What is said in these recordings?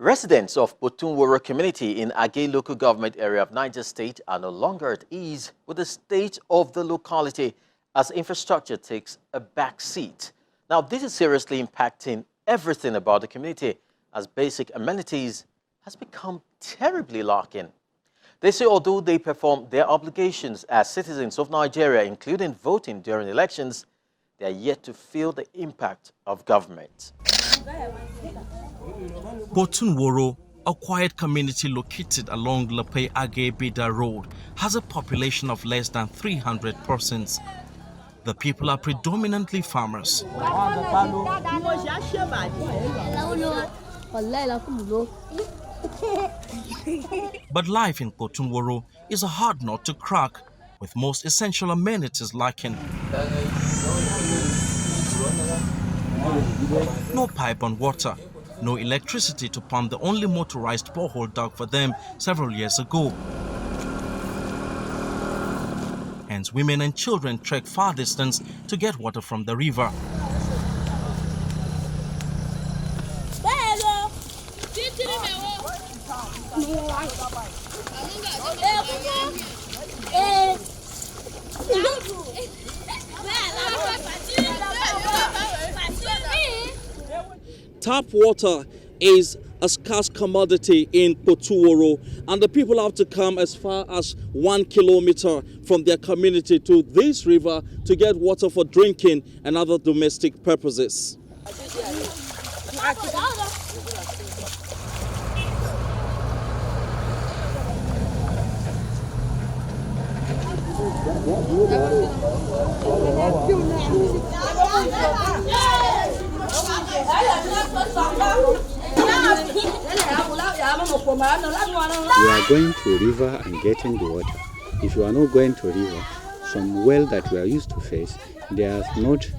Residents of Kpotun-woro community in Agay local government area of Niger State are no longer at ease with the state of the locality as infrastructure takes a back seat. Now, this is seriously impacting everything about the community as basic amenities has become terribly lacking. They say although they perform their obligations as citizens of Nigeria, including voting during elections, they are yet to feel the impact of government. Kpotun-woro, a quiet community located along Agay-Bida Road, has a population of less than 300 persons. The people are predominantly farmers. But life in Kpotun-woro is a hard nut to crack, with most essential amenities lacking. No pipe and water, no electricity to pump the only motorized borehole dug for them several years ago. Hence, women and children trek far distance to get water from the river. Tap water is a scarce commodity in Kpotun-woro, and the people have to come as far as 1 kilometer from their community to this river to get water for drinking and other domestic purposes. We are going to river and getting the water. If you are not going to river, some well that we are used to face, they are not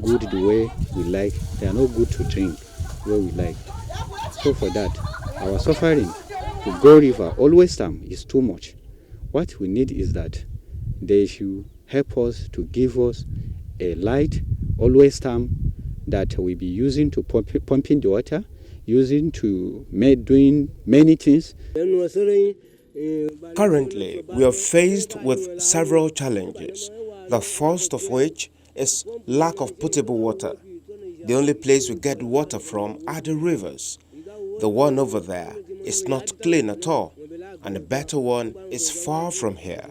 good the way we like. They are not good to drink the way we like. So for that, our suffering to go river always time is too much. What we need is that they should help us to give us a light always time that we be using to pumping the water, using to doing many things. Currently, we are faced with several challenges, the first of which is lack of potable water. The only place we get water from are the rivers. The one over there is not clean at all, and the better one is far from here.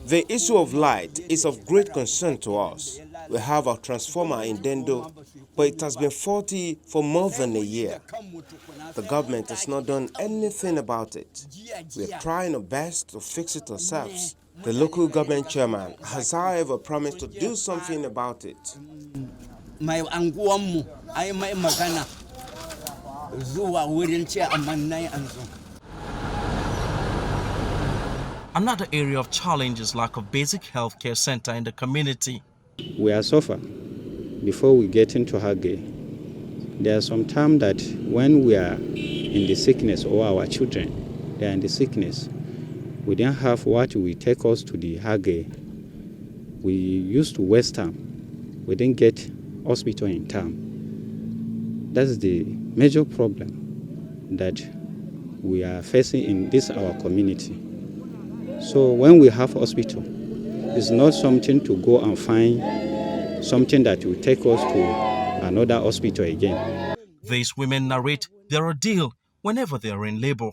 The issue of light is of great concern to us. We have a transformer in Dendo, but it has been faulty for more than a year. The government has not done anything about it. We are trying our best to fix it ourselves. The local government chairman has, however, promised to do something about it. Another area of challenge is lack of basic healthcare center in the community. We are suffer before we get into Agay. There are some time that when we are in the sickness, or our children, they are in the sickness, we didn't have what will take us to the Agay. We used to waste time. We didn't get hospital in time. That's the major problem that we are facing in this our community. So when we have hospital, it's not something to go and find something that will take us to another hospital again. These women narrate their ordeal whenever they are in labor.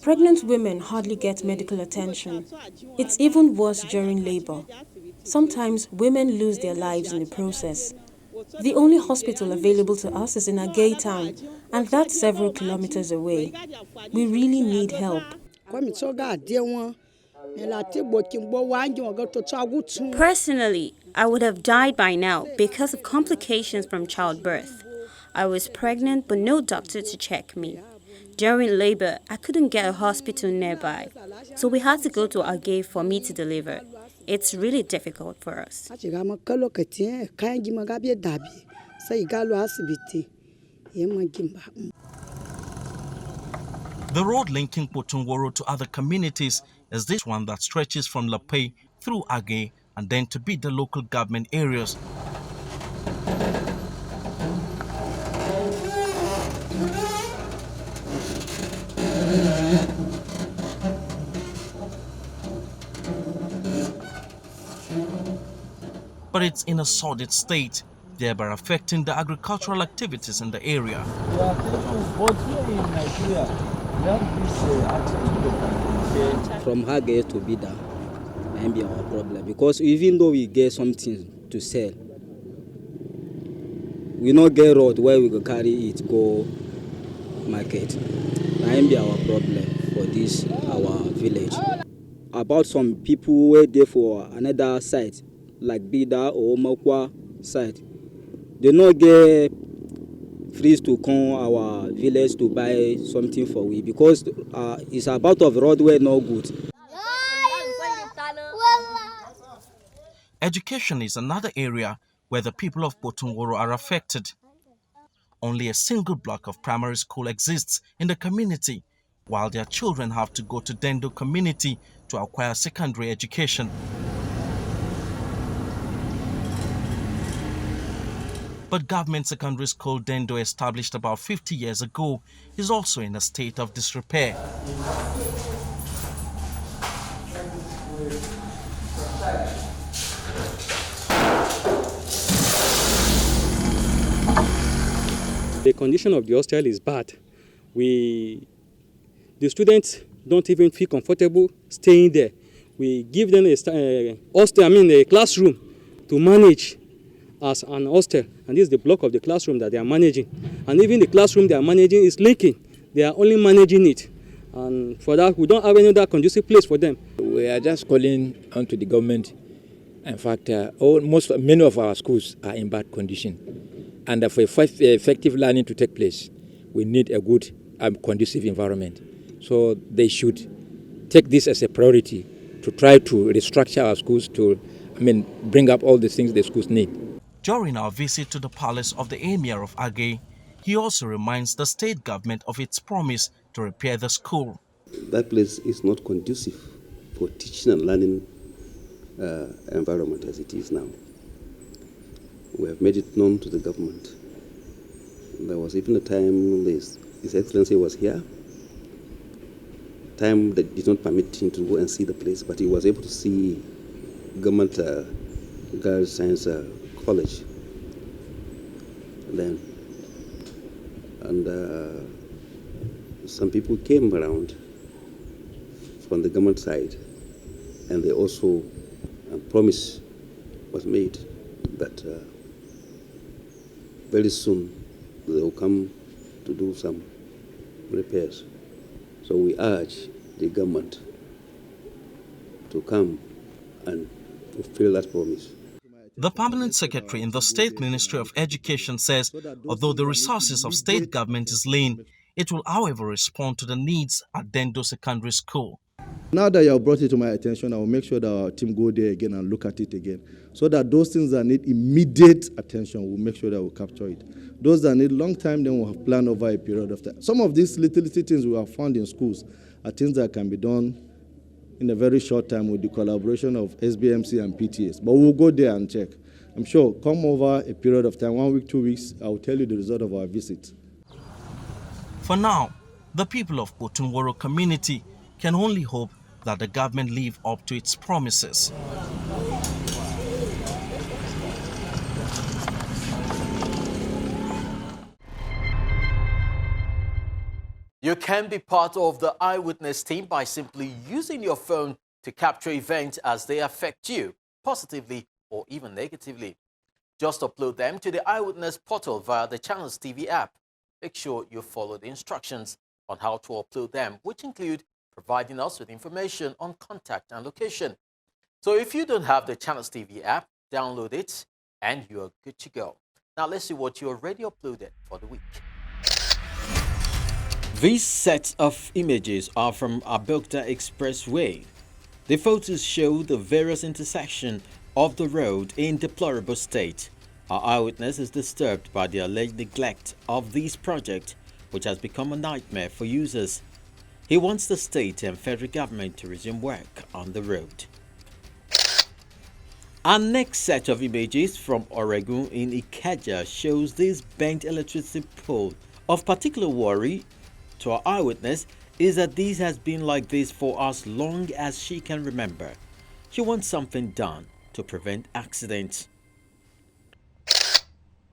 Pregnant women hardly get medical attention. It's even worse during labor. Sometimes women lose their lives in the process. The only hospital available to us is in Agay town, and that's several kilometers away. We really need help. Personally, I would have died by now because of complications from childbirth. I was pregnant but no doctor to check me. During labor, I couldn't get a hospital nearby, so we had to go to Agay for me to deliver. It's really difficult for us. The road linking Kpotun-woro to other communities is this one that stretches from Lapay through Agay and then to Bida local government areas. But it's in a sordid state, thereby affecting the agricultural activities in the area. From Agay to Bida, might be our problem, because even though we get something to sell, we not get road where we go carry it go market. Might be our problem for this our village. About some people where they for another site like Bida or Mokwa site, they not get free to come our village to buy something for we, because it's about of roadway no good. Education is another area where the people of Kpotun-woro are affected. Only a single block of primary school exists in the community, while their children have to go to Dendo community to acquire secondary education. But government secondary school Dendo, established about 50 years ago, is also in a state of disrepair. The condition of the hostel is bad. The students don't even feel comfortable staying there. We give them a classroom to manage as an hostel, and this is the block of the classroom that they are managing. And even the classroom they are managing is leaking. They are only managing it, and for that we don't have any other conducive place for them. We are just calling on to the government. In fact, many of our schools are in bad condition, and for effective learning to take place, we need a good conducive environment. So they should take this as a priority to try to restructure our schools to, bring up all the things the schools need. During our visit to the palace of the Emir of Agay, he also reminds the state government of its promise to repair the school. That place is not conducive for teaching and learning environment as it is now. We have made it known to the government. There was even a time His Excellency was here, time that did not permit him to go and see the place, but he was able to see government girls science college then, and some people came around from the government side, and they also a promise was made that very soon they will come to do some repairs. So we urge the government to come and fulfill that promise. The permanent secretary in the State Ministry of Education says, although the resources of state government is lean, it will, however, respond to the needs at Dendo Secondary School. Now that you have brought it to my attention, I will make sure that our team go there again and look at it again, so that those things that need immediate attention, we'll make sure that we'll capture it. Those that need long time, then we'll have planned over a period of time. Some of these little things we have found in schools are things that can be done in a very short time with the collaboration of SBMC and PTAs. But we'll go there and check. I'm sure, come over a period of time, 1 week, 2 weeks, I will tell you the result of our visit. For now, the people of Kpotun-woro community can only hope that the government live up to its promises. You can be part of the Eyewitness team by simply using your phone to capture events as they affect you, positively or even negatively. Just upload them to the Eyewitness portal via the Channels TV app. Make sure you follow the instructions on how to upload them, which include providing us with information on contact and location. So if you don't have the Channels TV app, download it and you're good to go. Now let's see what you already uploaded for the week. These sets of images are from Abeokuta Expressway. The photos show the various intersections of the road in deplorable state. Our eyewitness is disturbed by the alleged neglect of this project, which has become a nightmare for users. He wants the state and federal government to resume work on the road. Our next set of images from Oregon in Ikeja shows this bent electricity pole. Of particular worry to our eyewitness is that this has been like this for as long as she can remember. She wants something done to prevent accidents.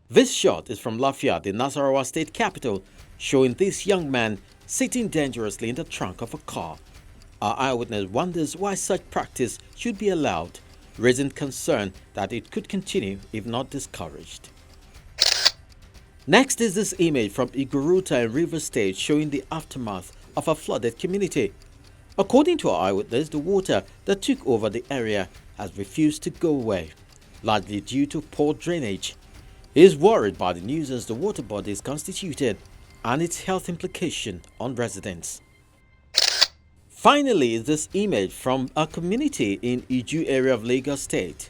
This shot is from Lafayette, the Nasarawa state capital, showing this young man sitting dangerously in the trunk of a car. Our eyewitness wonders why such practice should be allowed, raising concern that it could continue if not discouraged. Next is this image from Iguruta in Rivers State showing the aftermath of a flooded community. According to our eyewitness, the water that took over the area has refused to go away, largely due to poor drainage. He is worried by the nuisance the water body is constituted and its health implication on residents. Finally is this image from a community in Iju area of Lagos State.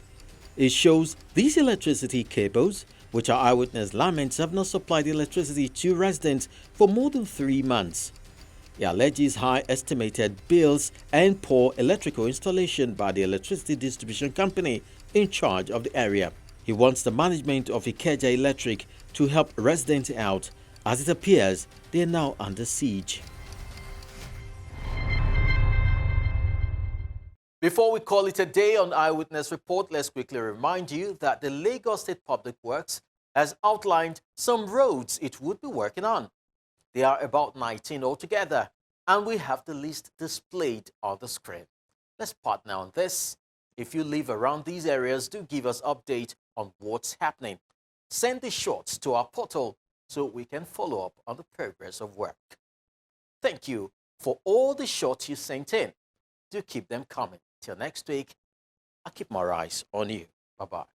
It shows these electricity cables, which our eyewitness laments have not supplied electricity to residents for more than 3 months. He alleges high estimated bills and poor electrical installation by the electricity distribution company in charge of the area. He wants the management of Ikeja Electric to help residents out, as it appears they are now under siege. Before we call it a day on Eyewitness Report, let's quickly remind you that the Lagos State Public Works has outlined some roads it would be working on. There are about 19 altogether, and we have the list displayed on the screen. Let's partner on this. If you live around these areas, do give us update on what's happening. Send the shots to our portal so we can follow up on the progress of work. Thank you for all the shots you sent in. Do keep them coming. Till next week, I keep my eyes on you. Bye-bye.